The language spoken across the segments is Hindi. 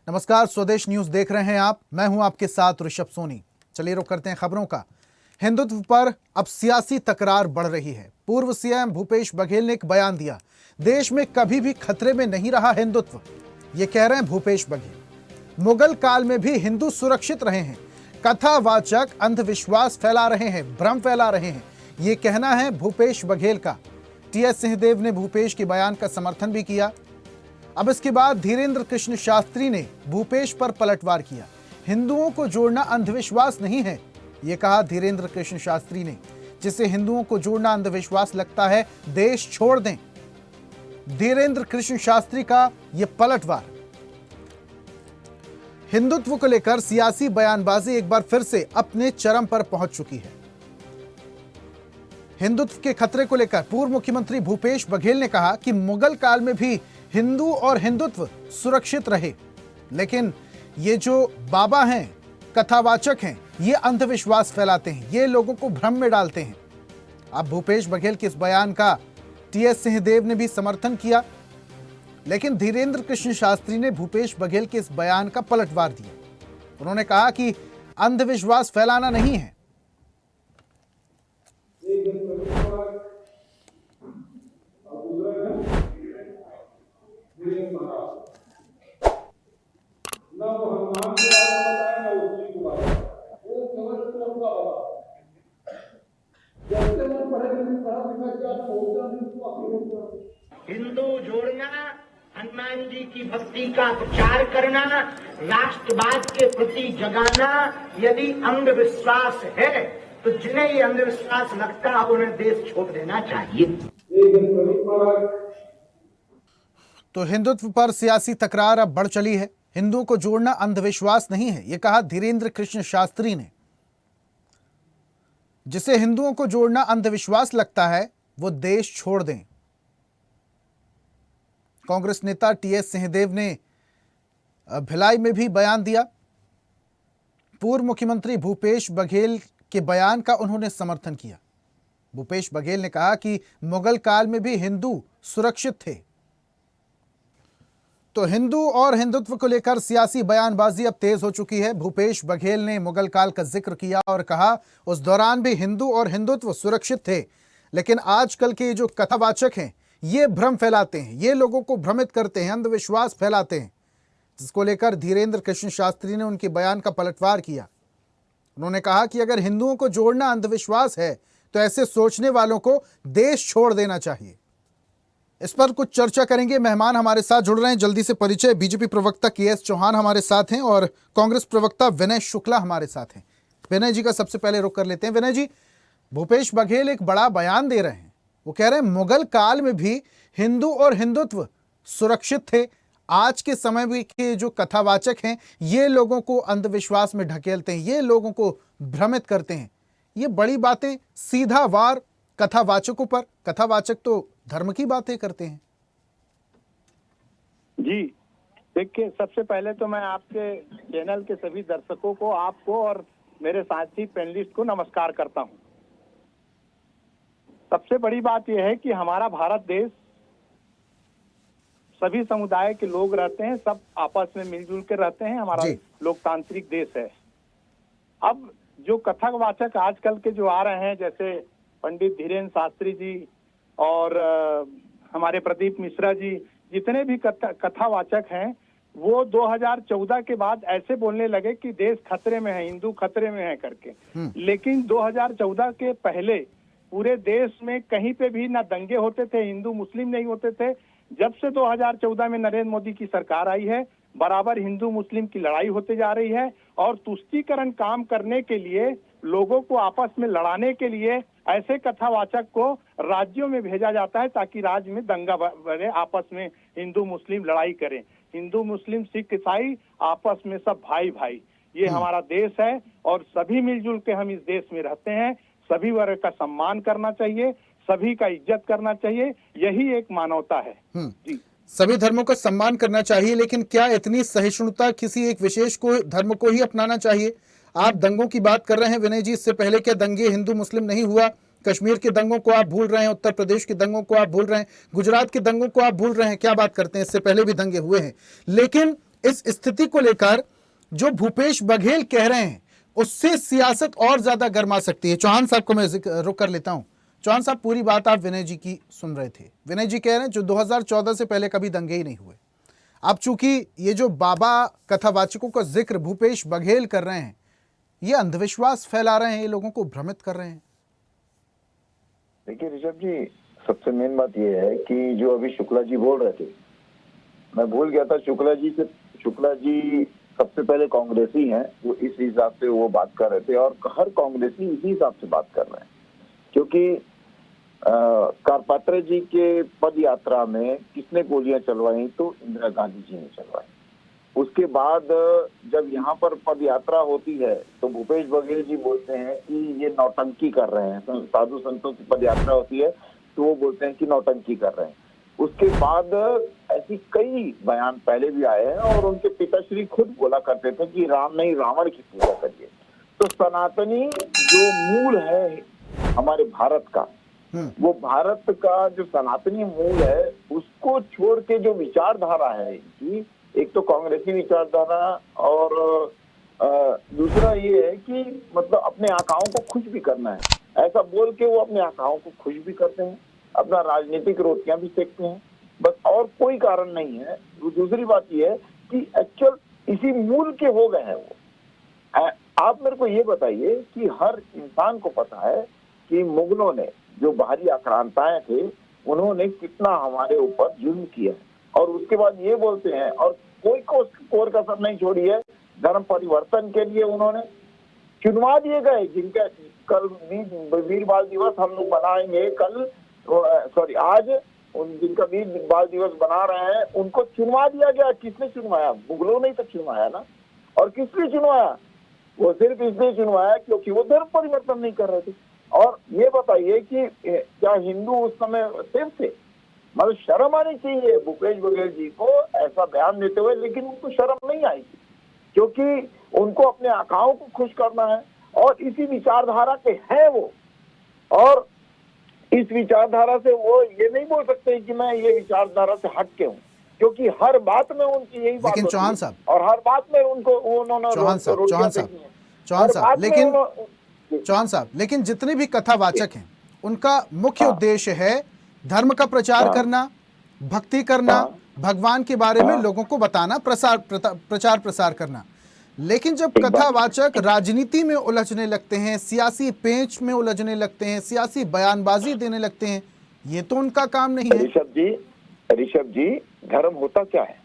नमस्कार, स्वदेश न्यूज देख रहे हैं आप। मैं हूं आपके साथ ऋषभ सोनी। चलिए रुक करते हैं खबरों का। हिंदुत्व पर अब सियासी तकरार बढ़ रही है। पूर्व सीएम भूपेश बघेल ने एक बयान दिया, देश में कभी भी खतरे में नहीं रहा हिंदुत्व। ये कह रहे हैं भूपेश बघेल। मुगल काल में भी हिंदू सुरक्षित रहे हैं। कथावाचक अंधविश्वास फैला रहे हैं, भ्रम फैला रहे हैं, ये कहना है भूपेश बघेल का। टीएस सिंहदेव ने भूपेश के बयान का समर्थन भी किया। अब इसके बाद धीरेन्द्र कृष्ण शास्त्री ने भूपेश पर पलटवार किया। हिंदुओं को जोड़ना अंधविश्वास नहीं है, यह कहा धीरेन्द्र कृष्ण शास्त्री ने। जिसे हिंदुओं को जोड़ना अंधविश्वास लगता है, देश छोड़ दें। धीरेन्द्र कृष्ण शास्त्री का यह पलटवार। हिंदुत्व को लेकर सियासी बयानबाजी एक बार फिर से अपने चरम पर पहुंच चुकी है। हिंदुत्व के खतरे को लेकर पूर्व मुख्यमंत्री भूपेश बघेल ने कहा कि मुगल काल में भी हिंदू और हिंदुत्व सुरक्षित रहे, लेकिन ये जो बाबा हैं, कथावाचक हैं, ये अंधविश्वास फैलाते हैं, ये लोगों को भ्रम में डालते हैं। अब भूपेश बघेल के इस बयान का टीएस सिंहदेव ने भी समर्थन किया, लेकिन धीरेन्द्र कृष्ण शास्त्री ने भूपेश बघेल के इस बयान का पलटवार दिया। उन्होंने कहा कि अंधविश्वास फैलाना नहीं है। हिंदू जोड़ना, हनुमान जी की भक्ति का प्रचार करना, राष्ट्रवाद के प्रति जगाना यदि अंधविश्वास है तो जिन्हें ये अंधविश्वास लगता है उन्हें देश छोड़ देना चाहिए। तो हिंदुत्व पर सियासी तकरार अब बढ़ चली है। हिंदुओं को जोड़ना अंधविश्वास नहीं है, यह कहा धीरेन्द्र कृष्ण शास्त्री ने। जिसे हिंदुओं को जोड़ना अंधविश्वास लगता है वो देश छोड़ दें। कांग्रेस नेता टीएस सिंहदेव ने भिलाई में भी बयान दिया। पूर्व मुख्यमंत्री भूपेश बघेल के बयान का उन्होंने समर्थन किया। भूपेश बघेल ने कहा कि मुगल काल में भी हिंदू सुरक्षित थे। तो हिंदू और हिंदुत्व को लेकर सियासी बयानबाजी अब तेज हो चुकी है। भूपेश बघेल ने मुगल काल का जिक्र किया और कहा उस दौरान भी हिंदू और हिंदुत्व सुरक्षित थे, लेकिन आजकल के जो कथावाचक हैं ये भ्रम फैलाते हैं, ये लोगों को भ्रमित करते हैं, अंधविश्वास फैलाते हैं। जिसको लेकर धीरेन्द्र कृष्ण शास्त्री ने उनके बयान का पलटवार किया। उन्होंने कहा कि अगर हिंदुओं को जोड़ना अंधविश्वास है तो ऐसे सोचने वालों को देश छोड़ देना चाहिए। इस पर कुछ चर्चा करेंगे। मेहमान हमारे साथ जुड़ रहे हैं, जल्दी से परिचय। बीजेपी प्रवक्ता के.एस. चौहान हमारे साथ हैं और कांग्रेस प्रवक्ता विनय शुक्ला हमारे साथ हैं। विनय जी का सबसे पहले रुख कर लेते हैं। विनय जी, भूपेश बघेल एक बड़ा बयान दे रहे हैं। वो कह रहे हैं मुगल काल में भी हिंदू और हिंदुत्व सुरक्षित थे। आज के समय में के जो कथावाचक हैं ये लोगों को अंधविश्वास में ढकेलते हैं, ये लोगों को भ्रमित करते हैं। ये बड़ी बातें सीधा वार कथावाचकों पर। कथावाचक तो धर्म की बातें करते हैं। जी देखिए, सबसे पहले तो मैं आपके चैनल के सभी दर्शकों को, आपको और मेरे साथी पैनलिस्ट को नमस्कार करता हूं। सबसे बड़ी बात यह है कि हमारा भारत देश सभी समुदाय के लोग रहते हैं, सब आपस में मिलजुल के रहते हैं। हमारा लोकतांत्रिक देश है। अब जो कथावाचक आजकल के जो आ रहे हैं, जैसे पंडित धीरेन्द्र शास्त्री जी और हमारे प्रदीप मिश्रा जी, जितने भी कथावाचक हैं, वो 2014 के बाद ऐसे बोलने लगे कि देश खतरे में है, हिंदू खतरे में है करके। लेकिन 2014 के पहले पूरे देश में कहीं पे भी ना दंगे होते थे, हिंदू मुस्लिम नहीं होते थे। जब से 2014 में नरेंद्र मोदी की सरकार आई है, बराबर हिंदू मुस्लिम की लड़ाई होते जा रही है। और तुष्टीकरण काम करने के लिए, लोगों को आपस में लड़ाने के लिए ऐसे कथावाचक को राज्यों में भेजा जाता है ताकि राज्य में दंगा बढ़े, आपस में हिंदू मुस्लिम लड़ाई करें। हिंदू मुस्लिम सिख ईसाई आपस में सब भाई भाई। ये हमारा देश है और सभी मिलजुल के हम इस देश में रहते हैं। सभी वर्ग का सम्मान करना चाहिए, सभी का इज्जत करना चाहिए, यही एक मानवता है। जी, सभी धर्मों का सम्मान करना चाहिए, लेकिन क्या इतनी सहिष्णुता किसी एक विशेष को धर्म को ही अपनाना चाहिए? आप दंगों की बात कर रहे हैं विनय जी, इससे पहले क्या दंगे हिंदू मुस्लिम नहीं हुआ? कश्मीर के दंगों को आप भूल रहे हैं, उत्तर प्रदेश के दंगों को आप भूल रहे हैं, गुजरात के दंगों को आप भूल रहे हैं, क्या बात करते हैं? इससे पहले भी दंगे हुए हैं। लेकिन इस स्थिति को लेकर जो भूपेश बघेल कह रहे हैं उससे सियासत और ज्यादा गर्मा सकती है। चौहान साहब को मैं रुक कर लेता हूं। चौहान साहब, पूरी बात आप विनय जी की सुन रहे थे। विनय जी कह रहे हैं जो 2014 से पहले कभी दंगे ही नहीं हुए। अब चूंकि ये जो बाबा कथावाचकों का जिक्र भूपेश बघेल कर रहे हैं, ये अंधविश्वास फैला रहे हैं, ये लोगों को भ्रमित कर रहे हैं। देखिए ऋषभ जी, सबसे मेन बात ये है कि जो अभी शुक्ला जी बोल रहे थे, मैं भूल गया था शुक्ला जी सबसे पहले कांग्रेसी हैं, वो इस हिसाब से वो बात कर रहे थे और हर कांग्रेसी इसी हिसाब से बात कर रहे हैं, क्योंकि कारपात्रे जी के पद यात्रा में किसने गोलियां चलवाई? तो इंदिरा गांधी जी ने चलवाई। उसके बाद जब यहाँ पर पद यात्रा होती है तो भूपेश बघेल जी बोलते हैं कि ये नौटंकी कर रहे हैं। साधु संतों की पद यात्रा होती है तो वो बोलते हैं कि नौटंकी कर रहे हैं। उसके बाद ऐसी कई बयान पहले भी आए हैं और उनके पिताश्री खुद बोला करते थे कि राम नहीं रावण की पूजा करिए। तो सनातनी जो मूल है हमारे भारत का, वो भारत का जो सनातनी मूल है उसको छोड़ के जो विचारधारा है इनकी, एक तो कांग्रेसी विचारधारा और दूसरा ये है कि मतलब अपने आकाओं को खुश भी करना है, ऐसा बोल के वो अपने आकाओं को खुश भी करते हैं, अपना राजनीतिक रोटियां भी सेकते हैं, बस और कोई कारण नहीं है। दूसरी बात ये है कि एक्चुअल इसी मूल के हो गए हैं वो। आप मेरे को ये बताइए कि हर इंसान को पता है कि मुगलों ने जो बाहरी आक्रांताएं थे उन्होंने कितना हमारे ऊपर जुल्म किया है, और उसके बाद ये बोलते हैं और कोई कोर कसर नहीं छोड़ी है। धर्म परिवर्तन के लिए उन्होंने चुनवा दिए गए, जिनका कल वीर बाल दिवस हम लोग बनाएंगे, आज जिनका वीर बाल दिवस बना रहे हैं उनको चुनवा दिया गया। किसने चुनवाया? मुगलों ने तो चुनवाया ना। और किसने चुनवाया? वो सिर्फ इसलिए चुनवाया क्योंकि वो धर्म परिवर्तन नहीं कर रहे थे। और ये बताइए कि क्या हिंदू उस समय सेफ थे? मतलब शर्म आनी चाहिए भूपेश बघेल जी को ऐसा बयान देते हुए, लेकिन उनको शर्म नहीं आई क्योंकि उनको अपने आकाओं को खुश करना है और इसी विचारधारा के हैं वो। और इस विचारधारा से वो ये नहीं बोल सकते कि मैं ये विचारधारा से हट के हूँ, क्योंकि हर बात में उनकी यही बात। लेकिन चौहान साहब, और हर बात में उनको उन्होंने चौहान साहब, लेकिन जितने भी कथावाचक हैं उनका मुख्य उद्देश्य है धर्म का प्रचार करना, भक्ति करना, भगवान के बारे में लोगों को बताना, प्रचार प्रसार करना। लेकिन जब कथावाचक राजनीति में उलझने लगते हैं, सियासी पेंच में उलझने लगते हैं, सियासी बयानबाजी देने लगते हैं, ये तो उनका काम नहीं है। ऋषभ जी, धर्म होता क्या है?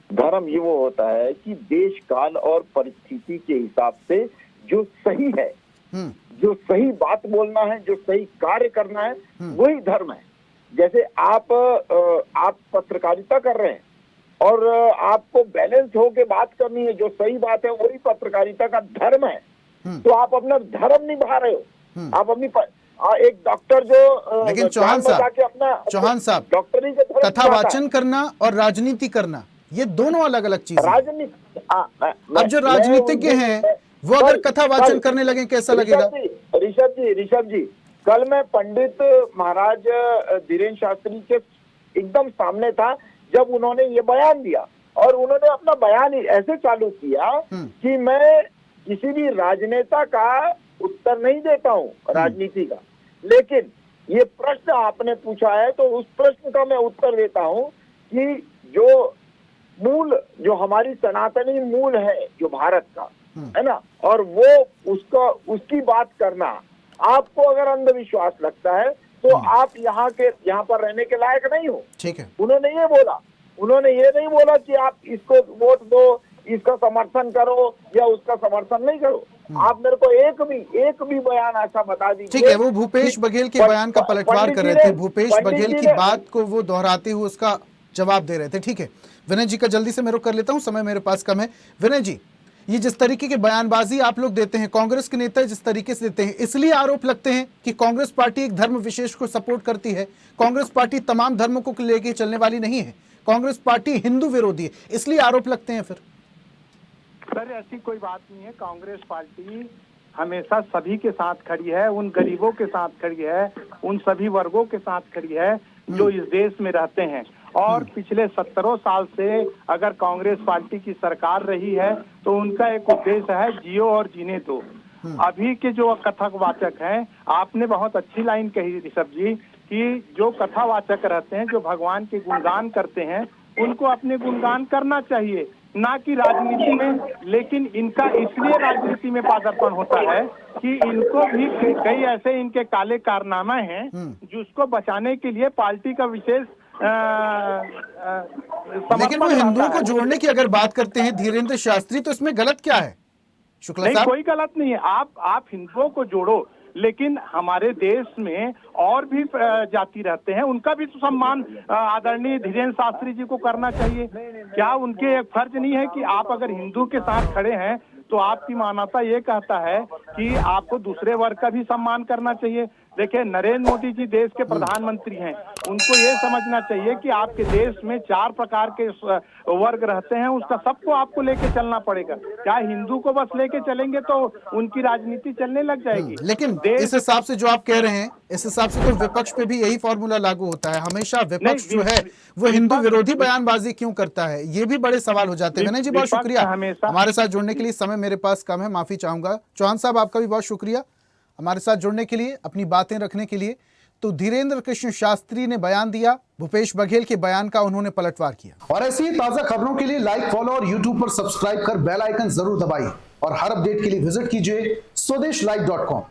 धर्म ये वो होता है कि देश काल और परिस्थिति के हिसाब से जो सही है, जो सही बात बोलना है, जो सही कार्य करना है, वही धर्म है। जैसे आप पत्रकारिता कर रहे हैं और आपको बैलेंस होके बात करनी है, जो सही बात है वही पत्रकारिता का धर्म है। तो आप अपना धर्म निभा रहे हो। आप अपनी एक डॉक्टर जो लेकिन चौहान साहब डॉक्टरी के कथावाचन करना और राजनीति करना ये दोनों अलग अलग चीजें। राजनीति अब जो राजनीतिज्ञ हैं वो अगर कथावाचन करने लगे कैसा लगेगा? ऋषभ जी, कल मैं पंडित महाराज धीरेन्द्र शास्त्री के एकदम सामने था जब उन्होंने ये बयान दिया, और उन्होंने अपना बयान ऐसे चालू किया कि मैं किसी भी राजनेता का उत्तर नहीं देता हूँ राजनीति का, लेकिन ये प्रश्न आपने पूछा है तो उस प्रश्न का मैं उत्तर देता हूँ कि जो हमारी सनातनी मूल है जो भारत का है ना, और वो उसकी बात करना, आपको अगर अंधविश्वास लगता है तो आप यहाँ पर रहने के लायक नहीं हो। ठीक है। उन्होंने ये नहीं बोला कि आप इसको वोट दो, इसका समर्थन करो या उसका समर्थन नहीं करो। आप मेरे को एक भी बयान ऐसा बता दीजिए। ठीक है, वो भूपेश बघेल के बयान का पलटवार कर रहे थे, भूपेश बघेल की बात को वो दोहराते हुए उसका जवाब दे रहे थे। ठीक है, विनय जी का जल्दी से मैं रुक कर लेता हूं, समय मेरे पास कम है। विनय जी, ये जिस तरीके की बयानबाजी आप लोग देते हैं, कांग्रेस के नेता जिस तरीके से देते हैं, इसलिए आरोप लगते हैं कि कांग्रेस पार्टी एक धर्म विशेष को सपोर्ट करती है। कांग्रेस पार्टी तमाम धर्मों को लेकर चलने वाली नहीं है, कांग्रेस पार्टी हिंदू विरोधी है, इसलिए आरोप लगते हैं। फिर सर ऐसी कोई बात नहीं है। कांग्रेस पार्टी हमेशा सभी के साथ खड़ी है, उन गरीबों के साथ खड़ी है, उन सभी वर्गों के साथ खड़ी है जो इस देश में रहते हैं। और पिछले 17 साल से अगर कांग्रेस पार्टी की सरकार रही है तो उनका एक उद्देश्य है जियो और जीने दो। अभी के जो कथावाचक हैं, आपने बहुत अच्छी लाइन कही ऋषभ जी कि जो कथावाचक रहते हैं, जो भगवान के गुणगान करते हैं, उनको अपने गुणगान करना चाहिए, ना कि राजनीति में। लेकिन इनका इसलिए राजनीति में पदार्पण होता है कि इनको भी कई ऐसे इनके काले कारनामे हैं जिसको बचाने के लिए पार्टी का विशेष लेकिन वो हिंदुओं को जोड़ने की अगर बात करते हैं धीरेन्द्र शास्त्री, तो इसमें गलत क्या है शुक्ला नहीं, साहब? कोई गलत नहीं है। आप हिंदुओं को जोड़ो, लेकिन हमारे देश में और भी जाति रहते हैं, उनका भी तो सम्मान आदरणीय धीरेन्द्र शास्त्री जी को करना चाहिए। क्या उनके एक फर्ज नहीं है कि आप अगर हिंदू के साथ खड़े हैं तो आपकी मानवता ये कहता है कि आपको दूसरे वर्ग का भी सम्मान करना चाहिए। देखिए, नरेंद्र मोदी जी देश के प्रधानमंत्री हैं, उनको ये समझना चाहिए कि आपके देश में 4 प्रकार के वर्ग रहते हैं, उसका सबको आपको लेके चलना पड़ेगा। क्या हिंदू को बस लेके चलेंगे तो उनकी राजनीति चलने लग जाएगी? लेकिन इस हिसाब से जो आप कह रहे हैं, इस हिसाब से तो विपक्ष पे भी यही फॉर्मूला लागू होता है। हमेशा विपक्ष जो है वो हिंदू विरोधी बयानबाजी क्यों करता है, ये भी बड़े सवाल हो जाते हैं। विनय जी, बहुत शुक्रिया हमारे साथ जुड़ने के लिए। समय मेरे पास कम है, माफी चाहूंगा। चौहान साहब, आपका भी बहुत शुक्रिया हमारे साथ जुड़ने के लिए, अपनी बातें रखने के लिए। तो धीरेन्द्र कृष्ण शास्त्री ने बयान दिया, भूपेश बघेल के बयान का उन्होंने पलटवार किया। और ऐसी ही ताजा खबरों के लिए लाइक, फॉलो और यूट्यूब पर सब्सक्राइब कर बेल आइकन जरूर दबाइए। और हर अपडेट के लिए विजिट कीजिए स्वदेशलाइव.com।